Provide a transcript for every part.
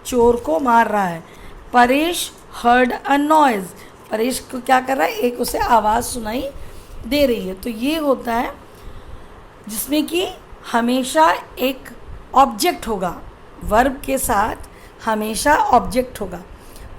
चोर को मार रहा है। Paresh heard a noise, Paresh को क्या कर रहा है, एक उसे आवाज़ सुनाई दे रही है। तो ये होता है जिसमें कि हमेशा एक ऑब्जेक्ट होगा, वर्ब के साथ हमेशा ऑब्जेक्ट होगा।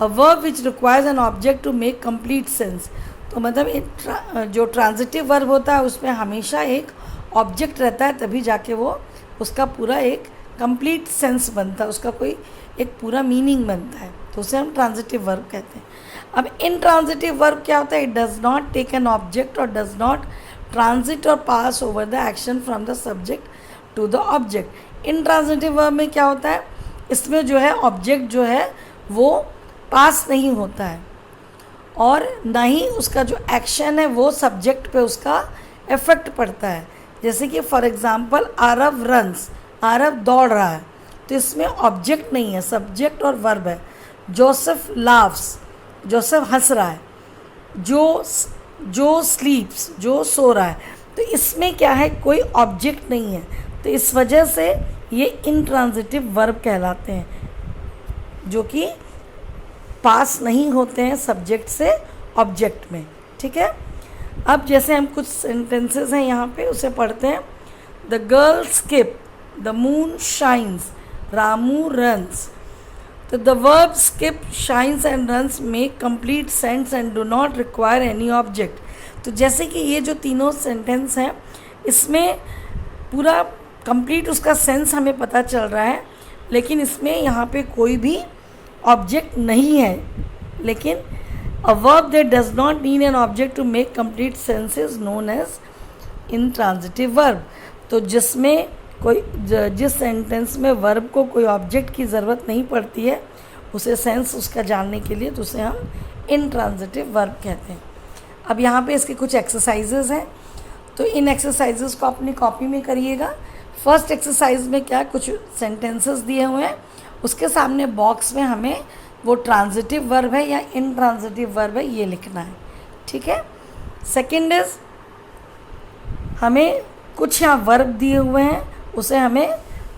A verb which requires an object to make complete sense, तो मतलब जो ट्रांजिटिव वर्ब होता है उसमें हमेशा एक ऑब्जेक्ट रहता है, तभी जाके वो उसका पूरा एक कंप्लीट सेंस बनता है, उसका कोई एक पूरा मीनिंग बनता है, तो उसे हम ट्रांजिटिव वर्ब कहते हैं। अब इनट्रांजिटिव वर्ब क्या होता है, it does not take an object और डज नॉट ट्रांजिट और pass over the action from the subject to the object. Intransitive verb में क्या होता है, इसमें जो है ऑब्जेक्ट जो है वो पास नहीं होता है और ना ही उसका जो एक्शन है वो सब्जेक्ट पे उसका इफेक्ट पड़ता है। जैसे कि for example Aarav runs, Aarav दौड़ रहा है, तो इसमें ऑब्जेक्ट नहीं है, सब्जेक्ट और वर्ब है। जोसेफ लाफ्स, जोसेफ हंस रहा है। जो स्लीप्स, जो सो रहा है, तो इसमें क्या है, कोई ऑब्जेक्ट नहीं है, तो इस वजह से ये इनट्रांजिटिव वर्ब कहलाते हैं, जो कि पास नहीं होते हैं सब्जेक्ट से ऑब्जेक्ट में। ठीक है, अब जैसे हम कुछ सेंटेंसेस हैं यहाँ पे, उसे पढ़ते हैं। The girl skip, the moon shines, Ramu runs. तो the verb skip, shines and runs make complete sense and do not require any object. तो जैसे कि ये जो तीनों सेंटेंस हैं, इसमें पूरा कंप्लीट उसका सेंस हमें पता चल रहा है, लेकिन इसमें यहाँ पे कोई भी ऑब्जेक्ट नहीं है। लेकिन a verb that does not need an object to make complete sense is known as intransitive verb. तो जिसमें कोई जिस सेंटेंस में वर्ब को कोई ऑब्जेक्ट की ज़रूरत नहीं पड़ती है उसे सेंस उसका जानने के लिए, तो उसे हम इनट्रांजिटिव वर्ब कहते हैं। अब यहाँ पे इसके कुछ एक्सरसाइजेज हैं, तो इन एक्सरसाइजेज को अपनी कॉपी में करिएगा। फर्स्ट एक्सरसाइज में क्या, कुछ सेंटेंसेस दिए हुए हैं, उसके सामने बॉक्स में हमें वो ट्रांजिटिव वर्ब है या इनट्रांजिटिव वर्ब है ये लिखना है। ठीक है। सेकंड इज, हमें कुछ यहाँ वर्ब दिए हुए हैं, उसे हमें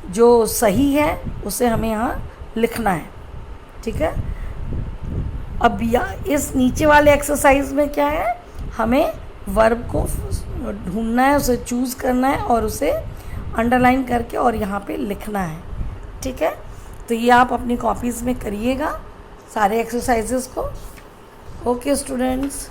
जो सही है उसे हमें यहाँ लिखना है। ठीक है। अब इस नीचे वाले एक्सरसाइज में क्या है, हमें वर्ब को ढूंढना है, उसे चूज़ करना है और उसे अंडरलाइन करके और यहाँ पे लिखना है। ठीक है। तो ये आप अपनी कॉपीज़ में करिएगा सारे एक्सरसाइजेस को। Okay students.